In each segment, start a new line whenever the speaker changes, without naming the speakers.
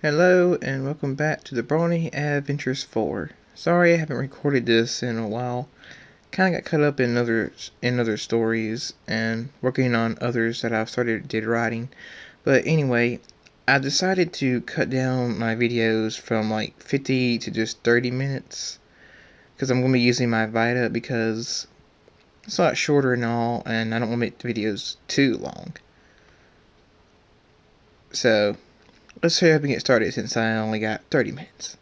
Hello and welcome back to the Brony Adventures 4. Sorry I haven't recorded this in a while. Kinda got caught up in other stories and working on others that I've did writing. But anyway, I decided to cut down my videos from like 50 to just 30 minutes. Because I'm going to be using my Vita because it's a lot shorter and all, and I don't want to make the videos too long. So, let's hurry up and get started since I only got 30 minutes.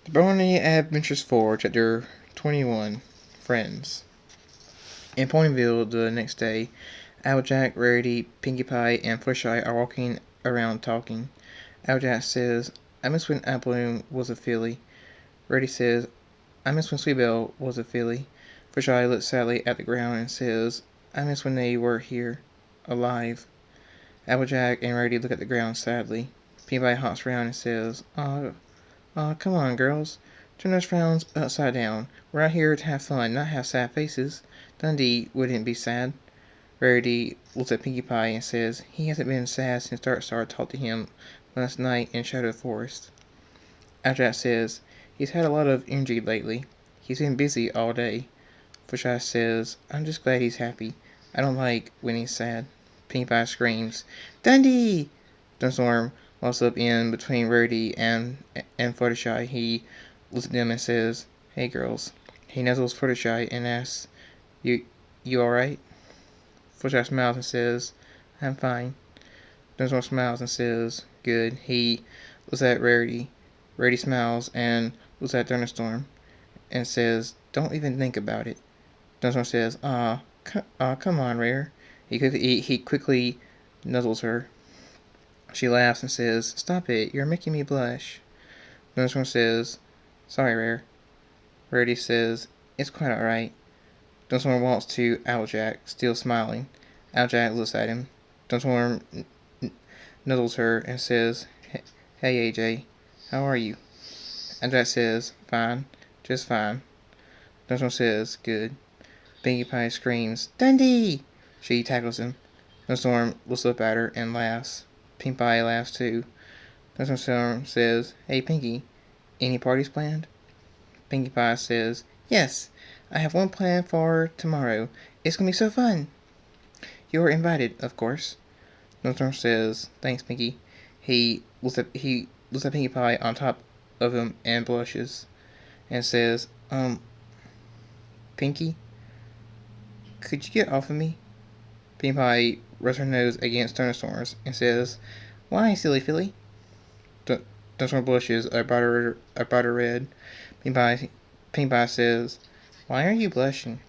The Brony Adventures 4, Chapter 21, Friends. In Ponyville the next day, Applejack, Rarity, Pinkie Pie, and Fluttershy are walking around talking. Applejack says, I miss when Applebloom was a filly. Rarity says, I miss when Sweetbelle was a filly. Fluttershy looks sadly at the ground and says, I miss when they were here, alive. Applejack and Rarity look at the ground sadly. Pinkie Pie hops around and says, Aw, come on, girls. Turn those frowns upside down. We're out here to have fun, not have sad faces. Dundee wouldn't be sad. Rarity looks at Pinkie Pie and says he hasn't been sad since Darkstar talked to him last night in Shadow Forest. Applejack says he's had a lot of energy lately. He's been busy all day. Fluttershy says, I'm just glad he's happy. I don't like when he's sad. Pinkie Pie screams, Dundee! Thunderstorm walks up in between Rarity and Fluttershy. He looks at them and says, Hey girls. He nuzzles Fluttershy and asks, You alright? Fluttershy smiles and says, I'm fine. Thunderstorm smiles and says, Good. He looks at Rarity. Rarity smiles and looks at Thunderstorm and says, Don't even think about it. Thunderstorm says, come on, Rare. He quickly nuzzles her. She laughs and says, Stop it, you're making me blush. Thunderstorm says, Sorry, Rare. Rarity says, It's quite alright. Thunderstorm walks to Applejack, still smiling. Applejack looks at him. Thunderstorm nuzzles her and says, Hey, AJ, how are you? Applejack says, Fine, just fine. Thunderstorm says, Good. Pinkie Pie screams, Dundee! She tackles him. Thunderstorm looks up at her and laughs. Pinkie Pie laughs too. Thunderstorm says, Hey Pinkie, any parties planned? Pinkie Pie says, Yes, I have one planned for tomorrow. It's gonna be so fun. You're invited, of course. Thunderstorm says, Thanks, Pinkie. He looks at Pinkie Pie on top of him and blushes and says, Pinkie, could you get off of me? Pinkie Pie rubs her nose against Thunderstorm's and says, Why, silly filly? Thunderstorm blushes a brighter red. Pinkie Pie says, Why are you blushing?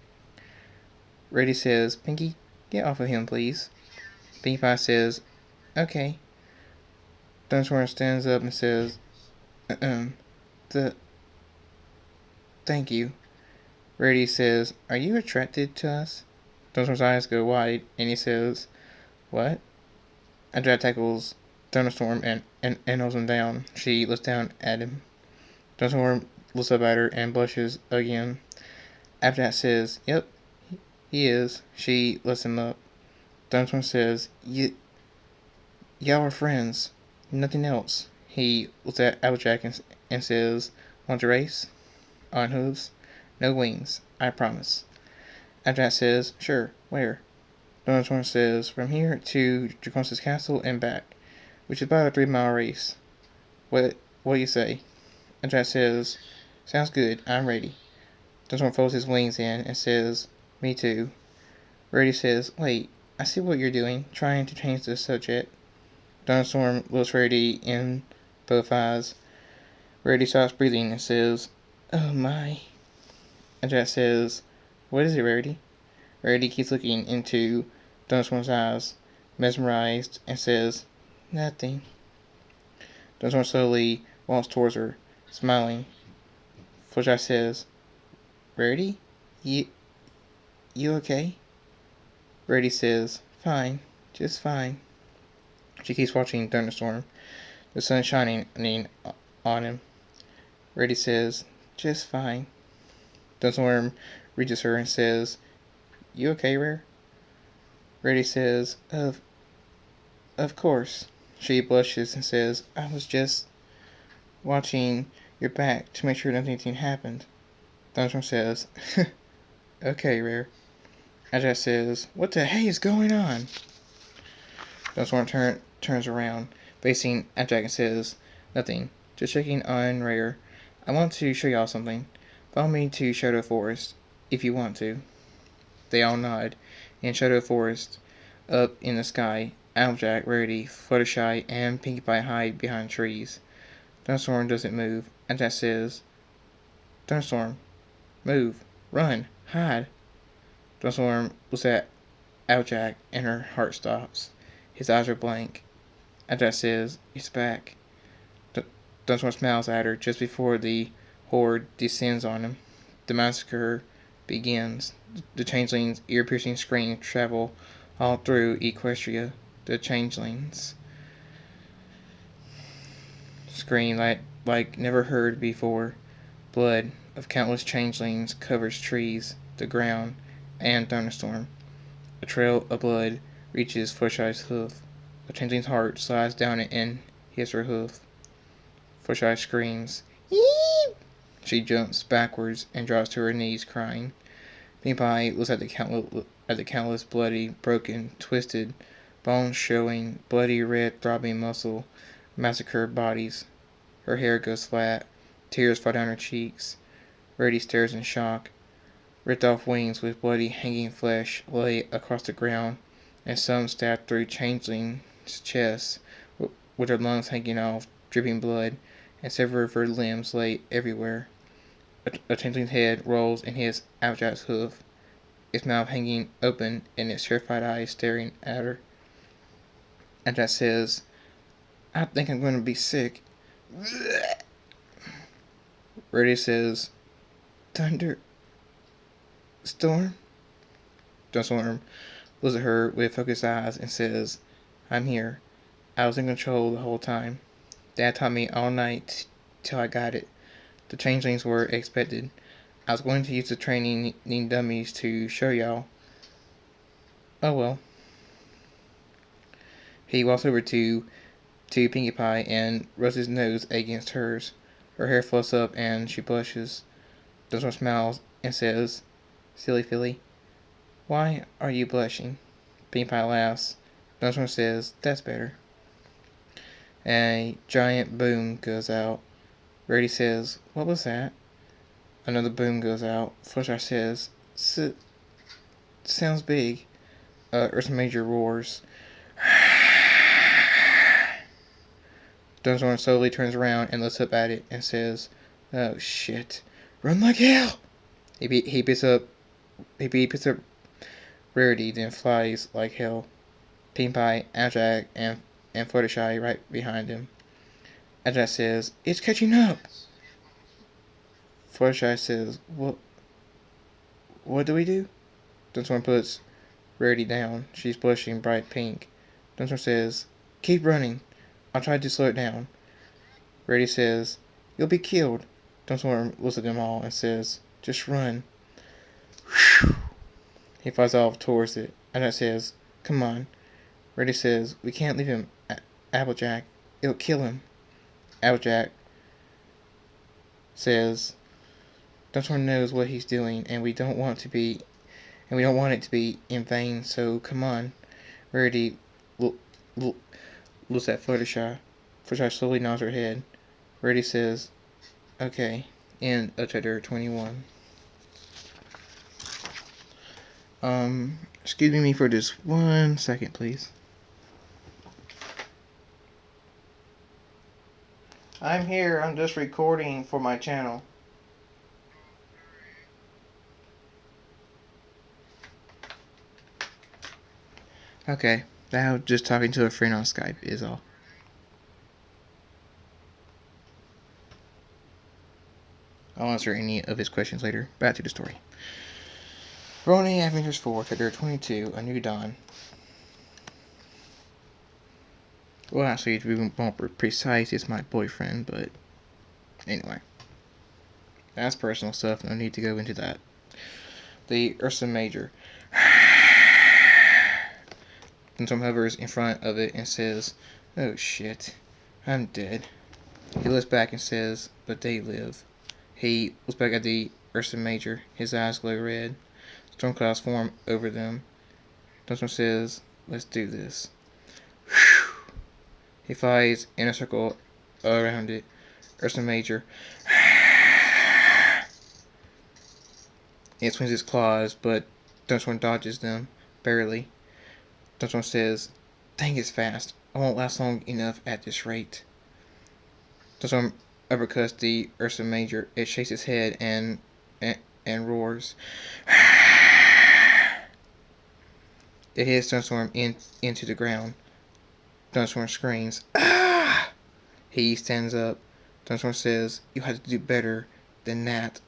Rarity says, Pinkie, get off of him, please. Pinkie Pie says, Okay. Thunderstorm stands up and says, Thank you. Rarity says, Are you attracted to us? Thunderstorm's eyes go wide, and he says, What? Applejack tackles Thunderstorm and nose him down. She looks down at him. Thunderstorm looks up at her and blushes again. Applejack says, Yep, he is. She lets him up. Thunderstorm says, Y'all are friends. Nothing else. He looks at Applejack and says, Want to race? On hooves? No wings. I promise. Applejack says, Sure, where? Thunderstorm says, From here to Draconis' castle and back, which is about a 3-mile race. What do you say? Applejack says, Sounds good, I'm ready. Thunderstorm folds his wings in and says, Me too. Rarity says, Wait, I see what you're doing, trying to change the subject. Thunderstorm looks Rarity in both eyes. Rarity stops breathing and says, Oh my. Applejack says, What is it, Rarity? Rarity keeps looking into Thunderstorm's eyes, mesmerized, and says, Nothing. Thunderstorm slowly walks towards her, smiling. Fluttershy says, Rarity? You okay? Rarity says, Fine, just fine. She keeps watching Thunderstorm. The sun is shining on him. Rarity says, Just fine. Thunderstorm reaches her and says, You okay, Rare? Rarity says, Of course. She blushes and says, I was just watching your back to make sure nothing happened. Thunderstorm says, okay, Rare. Jack says, what the hey is going on? Thunderstorm turns around, facing Jack and says, nothing. Just checking on Rare. I want to show y'all something. Follow me to Shadow Forest, if you want to. They all nod. In Shadow Forest, up in the sky, Applejack, Rarity, Fluttershy, and Pinkie Pie hide behind trees. Thunderstorm doesn't move. Jack says, Thunderstorm, move, run, hide. Thunderstorm looks at Applejack and her heart stops. His eyes are blank. Jack says, it's back. Thunderstorm smiles at her just before the horde descends on him. The massacre begins. The changelings' ear-piercing screams travel all through Equestria. The changelings scream like never heard before. Blood of countless changelings covers trees, the ground, and Thunderstorm. A trail of blood reaches Fluttershy's hoof. The changeling's heart slides down it and hits her hoof. Fluttershy screams, Eep! She jumps backwards and drops to her knees, crying. Pinkie Pie looks at the countless bloody, broken, twisted bones showing bloody red throbbing muscle, massacred bodies. Her hair goes flat, tears fall down her cheeks. Rarity stares in shock. Ripped off wings with bloody hanging flesh lay across the ground, and some stabbed through Changeling's chest, with her lungs hanging off, dripping blood, and several of her limbs lay everywhere. A Changeling's head rolls and hits Applejack's hoof, its mouth hanging open and its terrified eyes staring at her. Applejack says, I think I'm going to be sick. Rarity says, Thunder... Storm? Thunderstorm looks at her with focused eyes and says, I'm here. I was in control the whole time. Dad taught me all night till I got it. The changelings were expected. I was going to use the training dummies to show y'all. Oh well. He walks over to Pinkie Pie and rubs his nose against hers. Her hair fluffs up and she blushes. Thunderstorm smiles and says, Silly filly, why are you blushing? Pinkie Pie laughs. Thunderstorm says, that's better. A giant boom goes out. Rarity says, what was that? Another boom goes out. Fluttershy says, sounds big. Ursa Major roars. Thunderstorm slowly turns around and looks up at it and says, oh shit. Run like hell! He picks up Rarity, then flies like hell. Pinkie Pie, Applejack, and Fluttershy right behind him. Applejack says, it's catching up! Fluttershy says, what do we do? Thunderstorm puts Rarity down. She's blushing bright pink. Thunderstorm says, keep running. I'll try to slow it down. Rarity says, you'll be killed. Thunderstorm looks at them all and says, just run. He flies off towards it. Applejack says, come on. Rarity says, we can't leave him, Applejack. It'll kill him. Applejack says, Thunderstorm knows what he's doing, and we don't want it to be in vain, so come on. Rarity looks at Fluttershy. Fluttershy slowly nods her head. Rarity says, okay. End of chapter 21. Excuse me for just 1 second, please. I'm here. I'm just recording for my channel. Okay, now just talking to a friend on Skype is all. I'll answer any of his questions later. Back to the story. Brony Adventures 4, Chapter 22, A New Dawn. Well, actually, to be more precise, it's my boyfriend, but anyway. That's personal stuff, no need to go into that. The Ursa Major. Thunderstorm hovers in front of it and says, Oh shit. I'm dead. He looks back and says, but they live. He looks back at the Ursa Major. His eyes glow red. Storm clouds form over them. Dunsmore says, let's do this. He flies in a circle around it. Ursa Major. It swings its claws, but Dunsmore dodges them, barely. Dunsmore says, dang, it's fast. I won't last long enough at this rate. Dunsmore uppercuts the Ursa Major. It shakes its head and roars. It hits Dunstorm into the ground. Dunstorm screams, ah! He stands up. Dunstorm says, you have to do better than that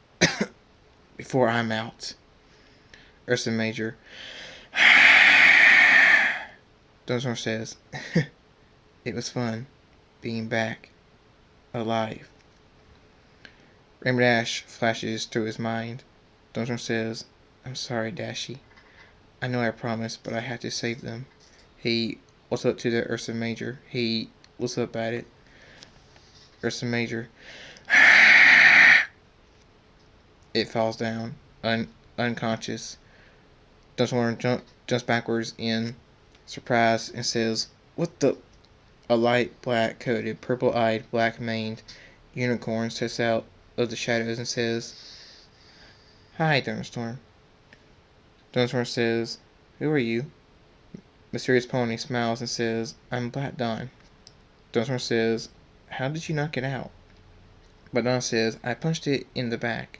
before I'm out. Ursa Major. Dunstorm says, it was fun being back alive. Rainbow Dash flashes through his mind. Dunstorm says, I'm sorry, Dashy. I know I promised, but I had to save them. He looks up to the Ursa Major. He looks up at it. Ursa Major. It falls down, unconscious. Dunstorm jumps backwards in surprise and says, what the? A light black coated, purple eyed, black maned unicorn steps out of the shadows and says, hi, Thunderstorm. Thunderstorm says, who are you? Mysterious Pony smiles and says, I'm Black Dawn. Thunderstorm says, how did you knock it out? Black Dawn says, I punched it in the back.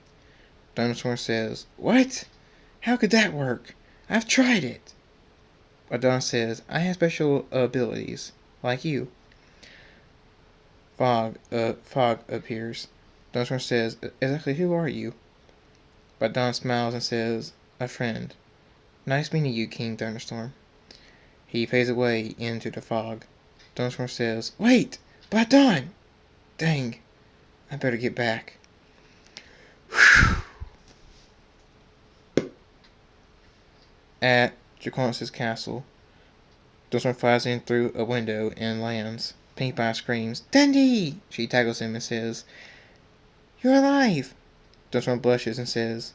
Thunderstorm says, what? How could that work? I've tried it. Black Dawn says, I have special abilities, like you. Fog appears. Thunderstorm says, exactly who are you? Black Dawn smiles and says, a friend. Nice meeting you, King Thunderstorm. He fades away into the fog. Thunderstorm says, wait! Black Dawn! Dang, I better get back. At Draconis' castle, Thunderstorm flies in through a window and lands. Pinkie Pie screams, Dundee! She tackles him and says, you're alive! Thunderstorm blushes and says,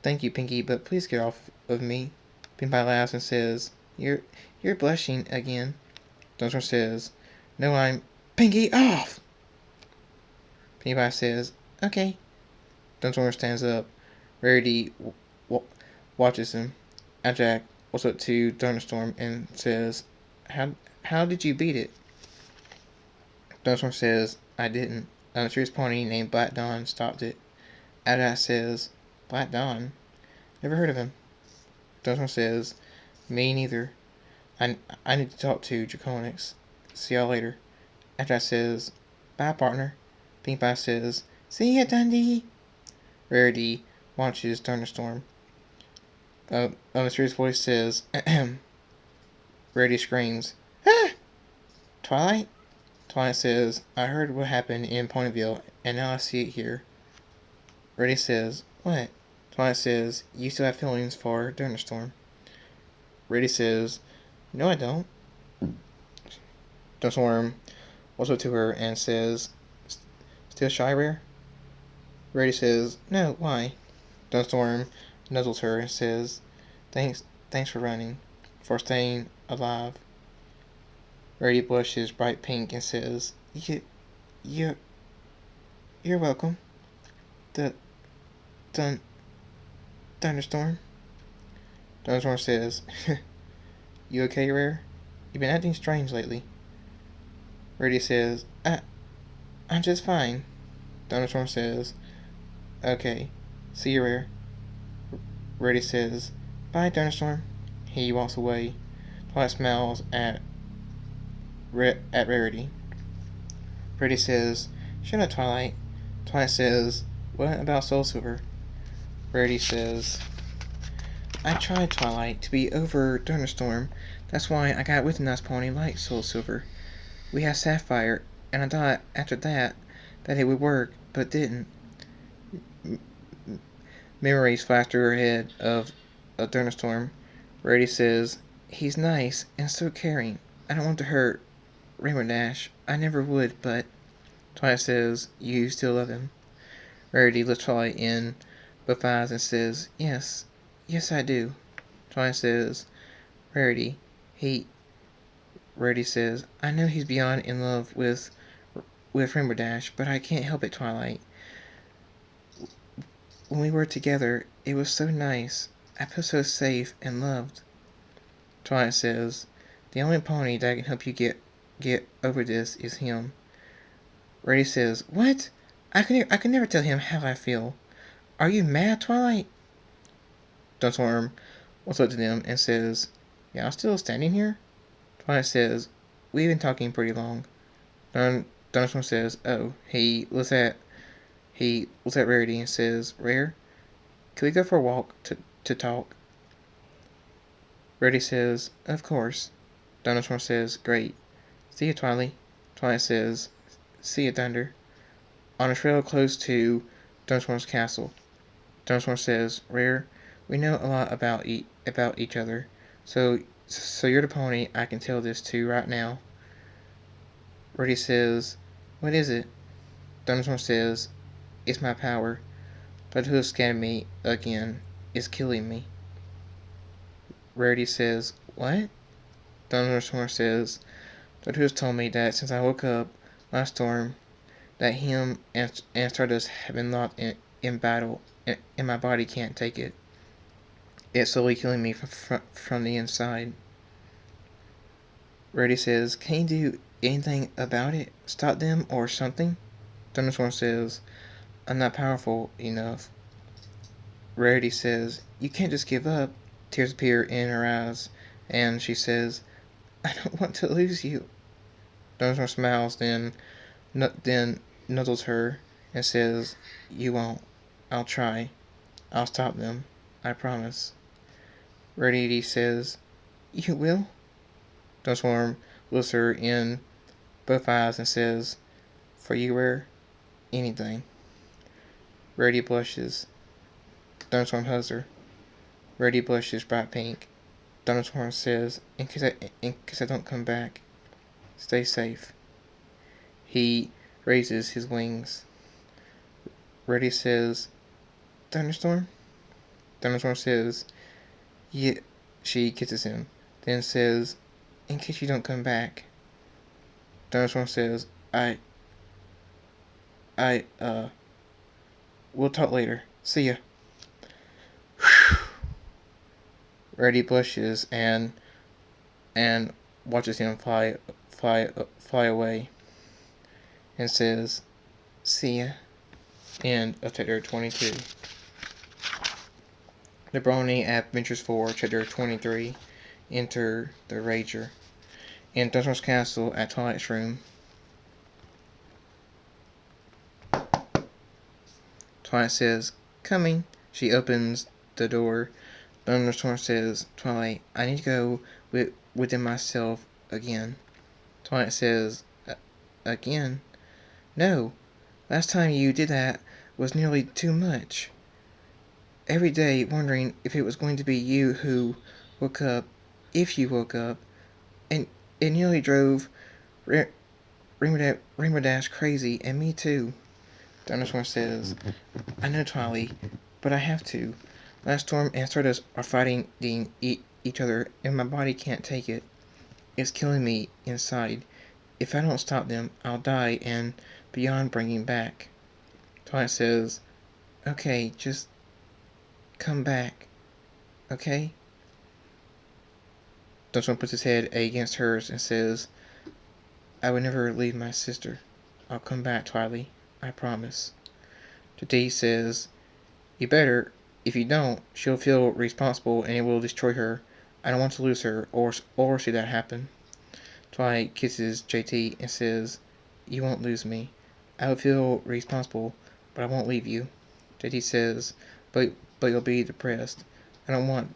thank you, Pinkie, but please get off of me. Pinkie Pie laughs and says, You're blushing again. Thunderstorm says, no, I'm Pinkie off! Pinkie Pie says, okay. Thunderstorm stands up. Rarity watches him. Jack walks up to Thunderstorm and says, how did you beat it? Thunderstorm says, I didn't. A mysterious pony named Black Dawn stopped it. Jack says, Black Dawn? Never heard of him. Thunderstorm says, me neither. I need to talk to Draconis. See y'all later. Jack says, bye, partner. Pinkie Pie says, see ya, Dundee. Rarity watches Thunderstorm. A mysterious voice says, ahem. Rarity screams, ah! Twilight? Twilight says, I heard what happened in Ponyville, and now I see it here. Rarity says, what? Twilight says, you still have feelings for Thunderstorm. Rarity says, no, I don't. Thunderstorm walks up to her and says, still shy, Rare? Rarity says, no, why? Thunderstorm nuzzles her and says, thanks for running, for staying alive. Rarity blushes bright pink and says, you're welcome. Thunderstorm. Thunderstorm says, you okay, Rare? You've been acting strange lately. Rarity says, I'm just fine. Thunderstorm says, okay, see you, Rare. Rarity says, bye, Thunderstorm. He walks away. Twilight smiles at Rarity. Rarity says, shut up, Twilight. Twilight says, what about Soul Silver? Rarity says, I tried, Twilight, to be over Thunderstorm. That's why I got with a nice pony like Soul Silver. We had Sapphire, and I thought after that it would work, but it didn't. Memories flash through her head of a Thunderstorm. Rarity says, he's nice and so caring. I don't want to hurt Rainbow Dash, I never would, but Twilight says, you still love him. Rarity looks Twilight in both eyes and says, yes, yes I do. Twilight says, Rarity, he... Rarity says, I know he's beyond in love with Rainbow Dash, but I can't help it, Twilight. When we were together, it was so nice. I feel so safe and loved. Twilight says, the only pony that can help you get over this is him. Rarity says, what? I can never tell him how I feel. Are you mad, Twilight? Dunsworm looks up to them and says, y'all still standing here? Twilight says, we've been talking pretty long. Dunsworm says, oh, he looks at Rarity and says, Rare, can we go for a walk to talk? Rarity says, of course. Dunsworm says, great. See you, Twilight. Twilight says, see you, Thunder. On a trail close to Dunsworm's castle. Dunsworm says, Rare, we know a lot about each other, so you're the pony I can tell this to right now. Rarity says, what is it? Dunsworm says, it's my power. But who has scammed me again is killing me. Rarity says, what? Dunsworm says, but who has told me that since I woke up last storm, that him and Stardust have been locked in battle, and my body can't take it. It's slowly killing me from the inside. Rarity says, can you do anything about it? Stop them or something? Thunderstorm says, I'm not powerful enough. Rarity says, you can't just give up. Tears appear in her eyes, and she says, I don't want to lose you. Thunderstorm smiles, then nuzzles her and says, you won't. I'll try. I'll stop them. I promise. Rarity says, you will? Thunderstorm looks her in both eyes and says, for you, Rare, anything. Rarity blushes. Thunderstorm hugs her. Rarity blushes bright pink. Thunderstorm says, in case I don't come back, stay safe. He raises his wings. Rarity says, Thunderstorm? Thunderstorm says, yeah. She kisses him, then says, in case you don't come back. Thunderstorm says, we'll talk later. See ya. Rarity blushes and watches him fly away and says, see ya. End of chapter 22. The Brony Adventures 4, chapter 23. Enter the Rager. In Dunsworm's castle at Twilight's room. Twilight says, coming. She opens the door. Thunderstorm says, Twilight, I need to go within myself again. Twilight says, again? No. Last time you did that was nearly too much. Every day wondering if it was going to be you who woke up, if you woke up, and it nearly drove Rainbow Dash crazy, and me too. Thunderstorm says, I know, Twilight, but I have to. Last Storm and Stardust are fighting each other, and my body can't take it. It's killing me inside. If I don't stop them, I'll die, and beyond bringing back. Twilight says, okay, just come back, okay? Thunderstorm puts his head against hers and says, I would never leave my sister. I'll come back, Twilight. I promise. Today says, you better. If you don't, she'll feel responsible and it will destroy her. I don't want to lose her or see that happen. Twilight kisses JT and says, you won't lose me. I will feel responsible, but I won't leave you. JT says, but you'll be depressed. I don't want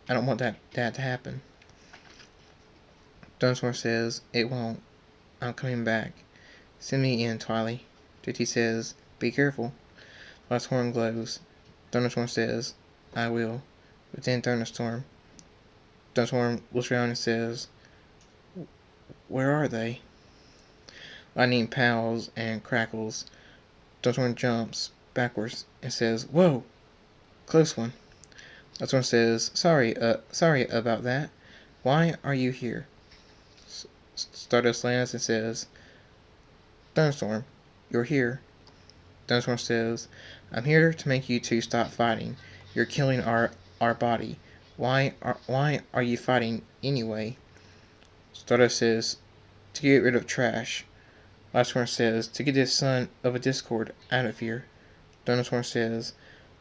that to happen. Dunsmore says, it won't. I'm coming back. Send me in, Twilight. JT says, be careful. Last horn glows. Thunderstorm says, I will. Within Thunderstorm. Thunderstorm looks around and says, Where are they? Lightning pows and crackles. Thunderstorm jumps backwards and says, "Whoa, close one." Thunderstorm says, sorry about that. Why are you here?" Stardust lands and says, "Thunderstorm, you're here." Thunderstorm says, "I'm here to make you two stop fighting. You're killing our body. Why are you fighting anyway?" Stardust says, "To get rid of trash." Lightstorm says, "To get this son of a discord out of here." Thunderstorm says,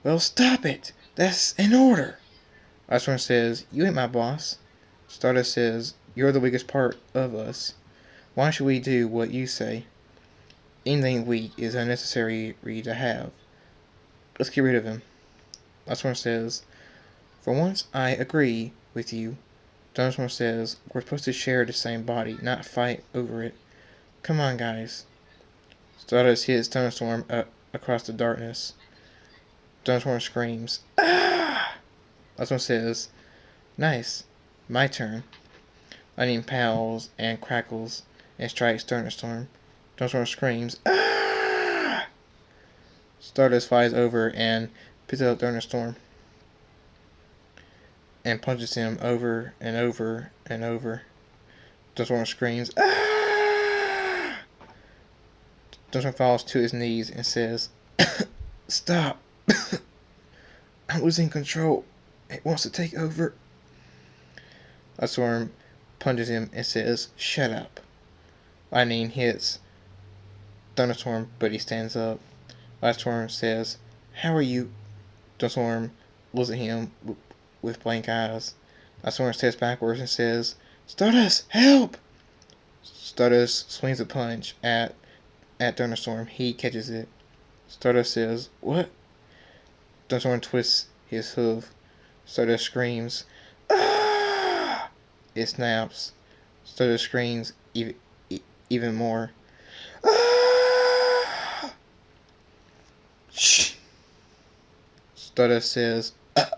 "Well, stop it! That's an order!" Lightstorm says, "You ain't my boss." Stardust says, "You're the weakest part of us. Why should we do what you say? Anything weak is unnecessary to have. Let's get rid of him." Lightstorm says, "For once I agree with you." Thunderstorm says, "We're supposed to share the same body, not fight over it. Come on, guys." Stardust hits Thunderstorm across the darkness. Thunderstorm screams, "Ah!" Lightstorm says, "Nice. My turn." Lightning pows and crackles and strikes Thunderstorm. Thunderstorm screams, "Ah!" Stardust flies over and picks up Thunderstorm and punches him over and over and over. Thunderstorm screams, "Ah!" Thunderstorm falls to his knees and says, "Stop. I'm losing control. It wants to take over." Lightstorm punches him and says, "Shut up." Lightning hits Thunderstorm, but he stands up. Lightstorm says, "How are you?" Thunderstorm looks at him with blank eyes. Lightstorm steps backwards and says, "Stardust, help!" Stardust swings a punch at Thunderstorm. He catches it. Stardust says, "What?" Thunderstorm twists his hoof. Stardust screams, "Ah!" It snaps. Stardust screams even more. "Ah!" Shh. Stardust says, "Ah."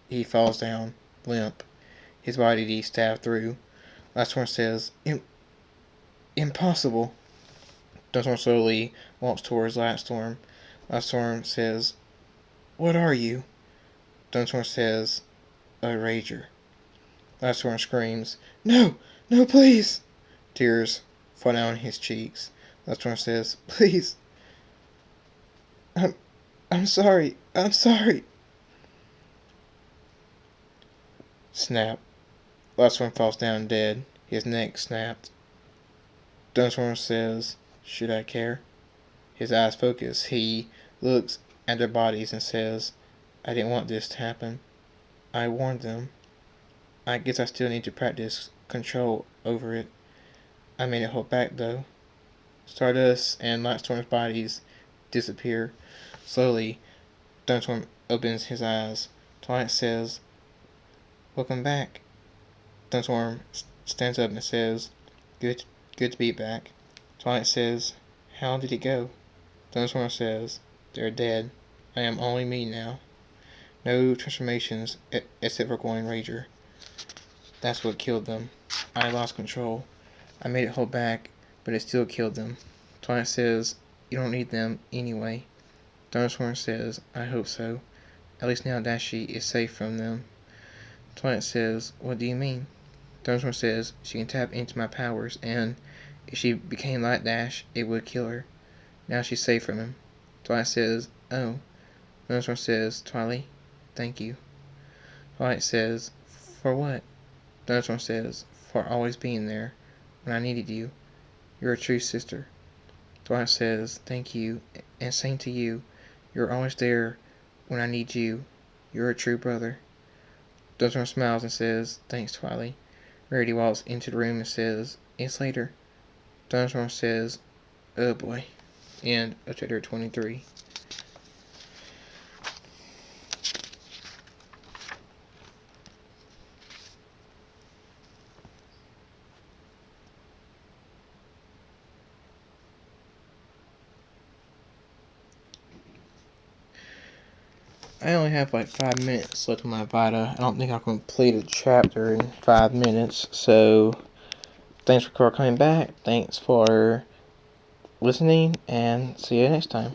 He falls down, limp, his body stabbed through. Lightstorm says, "Impossible." Thunderstorm slowly walks towards Lightstorm. Lightstorm says, "What are you?" Thunderstorm says, "A rager." Lightstorm screams, "No, no, please!" Tears fall down his cheeks. Lightstorm says, "Please, I'm sorry, I'm sorry." Snap. Lightstorm falls down dead, his neck snapped. Thunderstorm says, "Should I care?" His eyes focus. He looks at their bodies and says, "I didn't want this to happen. I warned them. I guess I still need to practice control over it. I made it hold back though." Stardust and Lightstorm's bodies disappear. Slowly, Thunderstorm opens his eyes. Twilight says, "Welcome back." Thunderstorm stands up and says, Good to be back." Twilight says, "How did it go?" Thunderstorm says, "They're dead. I am only me now. No transformations except for going Rager. That's what killed them. I lost control. I made it hold back, but it still killed them." Twilight says, "You don't need them anyway." Thunderstorm says, "I hope so. At least now Dashi is safe from them." Twilight says, "What do you mean?" Thunderstorm says, "She can tap into my powers, and if she became like Dash, it would kill her. Now she's safe from him." Twilight says, "Oh." Thunderstorm says, "Twilight, thank you." Twilight says, "For what?" Thunderstorm says, "For always being there when I needed you. You're a true sister." Twilight says, "Thank you, and same to you. You're always there when I need you. You're a true brother." Thunderstorm smiles and says, "Thanks, Twilight." Rarity walks into the room and says, "It's later." Thunderstorm says, "Oh boy." End of chapter 23. I only have like 5 minutes left on my Vita. I don't think I'll complete a chapter in 5 minutes, so Thanks for coming back. Thanks for listening, and see you next time.